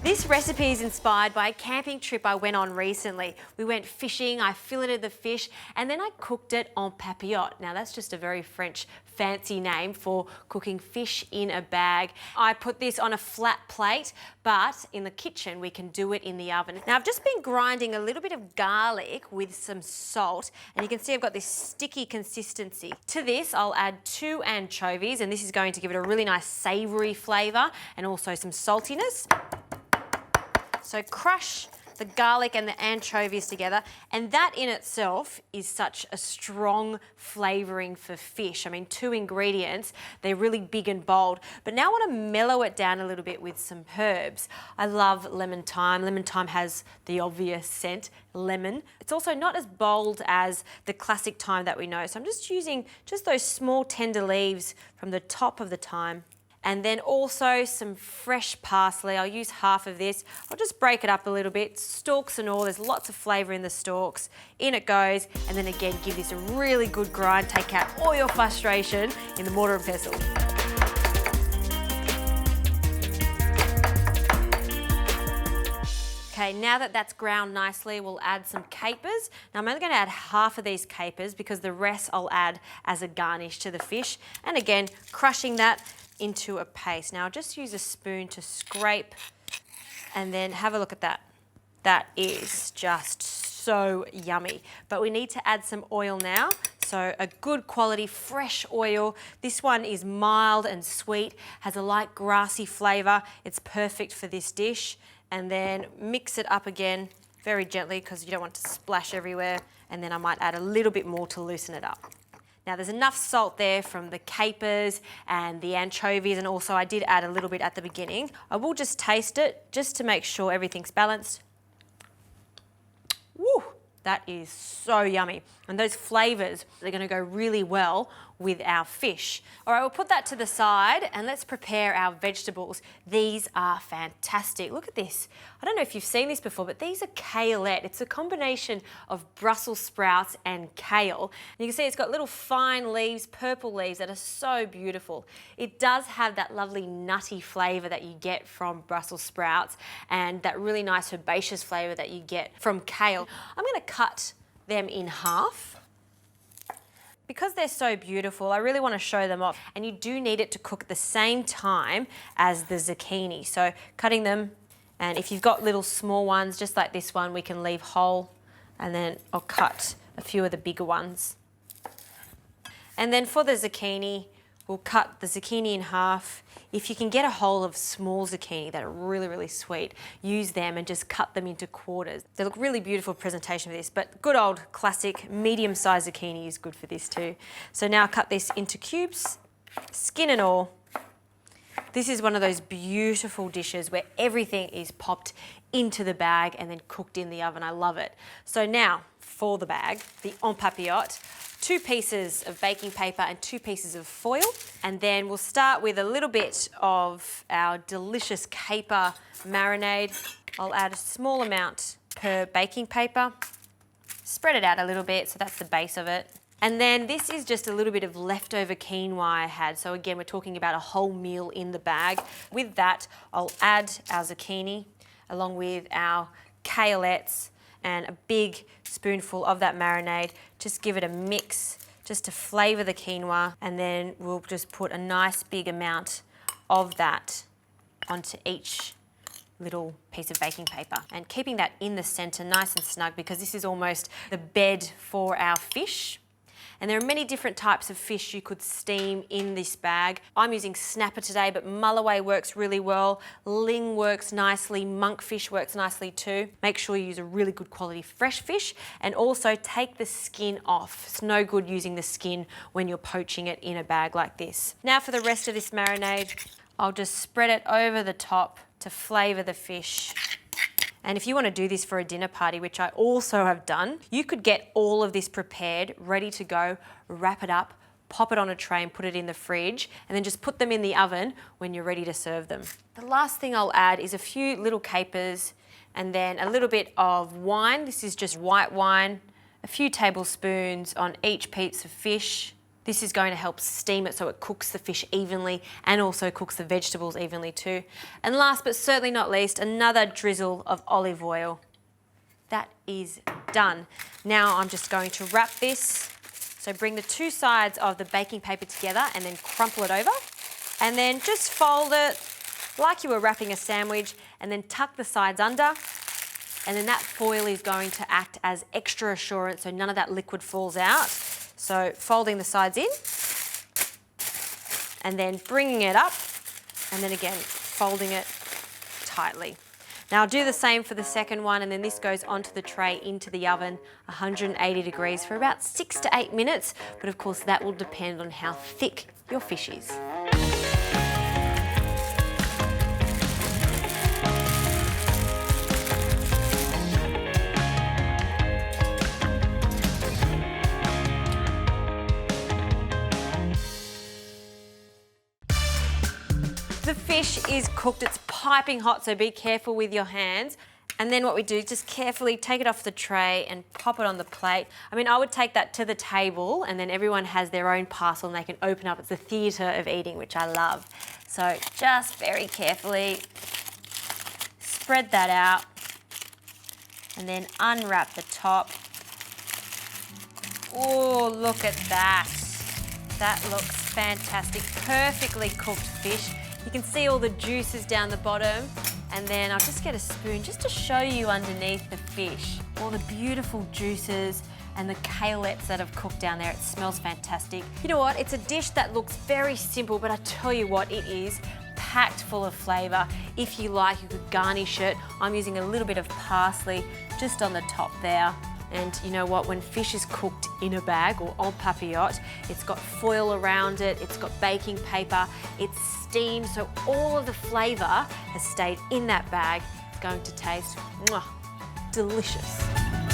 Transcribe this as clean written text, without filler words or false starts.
This recipe is inspired by a camping trip I went on recently. We went fishing, I filleted the fish, and then I cooked it en papillote. Now that's just a very French fancy name for cooking fish in a bag. I put this on a flat plate, but in the kitchen we can do it in the oven. Now I've just been grinding a little bit of garlic with some salt, and you can see I've got this sticky consistency. To this I'll add 2 anchovies, and this is going to give it a really nice savoury flavour and also some saltiness. So crush the garlic and the anchovies together, and that in itself is such a strong flavouring for fish. I mean, 2 ingredients, they're really big and bold, but now I want to mellow it down a little bit with some herbs. I love lemon thyme. Lemon thyme has the obvious scent, lemon. It's also not as bold as the classic thyme that we know, so I'm just using just those small tender leaves from the top of the thyme. And then also some fresh parsley. I'll use half of this. I'll just break it up a little bit, stalks and all. There's lots of flavour in the stalks. In it goes, and then again, give this a really good grind. Take out all your frustration in the mortar and pestle. Okay, now that that's ground nicely, we'll add some capers. Now I'm only going to add half of these capers because the rest I'll add as a garnish to the fish. And again, crushing that into a paste. Now I'll just use a spoon to scrape, and then have a look at that. That is just so yummy. But we need to add some oil now. So a good quality fresh oil. This one is mild and sweet, has a light grassy flavour. It's perfect for this dish. And then mix it up again very gently because you don't want to splash everywhere. And then I might add a little bit more to loosen it up. Now there's enough salt there from the capers and the anchovies, and also I did add a little bit at the beginning. I will just taste it just to make sure everything's balanced. Woo! That is so yummy. And those flavours, they're going to go really well with our fish. All right, we'll put that to the side and let's prepare our vegetables. These are fantastic. Look at this. I don't know if you've seen this before, but these are Kalettes. It's a combination of Brussels sprouts and kale. And you can see it's got little fine leaves, purple leaves that are so beautiful. It does have that lovely nutty flavour that you get from Brussels sprouts and that really nice herbaceous flavour that you get from kale. I'm going to cut them in half. Because they're so beautiful, I really want to show them off, and you do need it to cook at the same time as the zucchini. So cutting them, and if you've got little small ones, just like this one, we can leave whole, and then I'll cut a few of the bigger ones. And then for the zucchini, we'll cut the zucchini in half. If you can get a hold of small zucchini that are really, really sweet, use them and just cut them into quarters. They look really beautiful presentation for this, but good old classic medium-sized zucchini is good for this too. So now cut this into cubes, skin and all. This is one of those beautiful dishes where everything is popped into the bag and then cooked in the oven. I love it. So now for the bag, the en papillote. 2 pieces of baking paper and 2 pieces of foil. And then we'll start with a little bit of our delicious caper marinade. I'll add a small amount per baking paper. Spread it out a little bit, so that's the base of it. And then this is just a little bit of leftover quinoa I had. So again, we're talking about a whole meal in the bag. With that, I'll add our zucchini along with our Kalettes and a big spoonful of that marinade. Just give it a mix just to flavour the quinoa, and then we'll just put a nice big amount of that onto each little piece of baking paper, and keeping that in the centre nice and snug because this is almost the bed for our fish. And there are many different types of fish you could steam in this bag. I'm using snapper today, but mulloway works really well. Ling works nicely. Monkfish works nicely too. Make sure you use a really good quality fresh fish, and also take the skin off. It's no good using the skin when you're poaching it in a bag like this. Now for the rest of this marinade, I'll just spread it over the top to flavour the fish. And if you want to do this for a dinner party, which I also have done, you could get all of this prepared, ready to go, wrap it up, pop it on a tray and put it in the fridge, and then just put them in the oven when you're ready to serve them. The last thing I'll add is a few little capers and then a little bit of wine. This is just white wine, a few tablespoons on each piece of fish. This is going to help steam it so it cooks the fish evenly and also cooks the vegetables evenly too. And last but certainly not least, another drizzle of olive oil. That is done. Now I'm just going to wrap this. So bring the two sides of the baking paper together and then crumple it over. And then just fold it like you were wrapping a sandwich and then tuck the sides under. And then that foil is going to act as extra assurance so none of that liquid falls out. So folding the sides in and then bringing it up and then again folding it tightly. Now I'll do the same for the second one, and then this goes onto the tray into the oven, 180 degrees for about 6 to 8 minutes, but of course that will depend on how thick your fish is. The fish is cooked, it's piping hot, so be careful with your hands. And then what we do, just carefully take it off the tray and pop it on the plate. I mean, I would take that to the table and then everyone has their own parcel and they can open up. It's the theatre of eating, which I love. So just very carefully spread that out and then unwrap the top. Oh, look at that. That looks fantastic. Perfectly cooked fish. You can see all the juices down the bottom, and then I'll just get a spoon just to show you underneath the fish. All the beautiful juices and the kalettes that have cooked down there. It smells fantastic. You know what? It's a dish that looks very simple, but I tell you what, it is packed full of flavour. If you like, you could garnish it. I'm using a little bit of parsley just on the top there. And you know what, when fish is cooked in a bag or en papillote, it's got foil around it, it's got baking paper, it's steamed, so all of the flavour has stayed in that bag. It's going to taste delicious.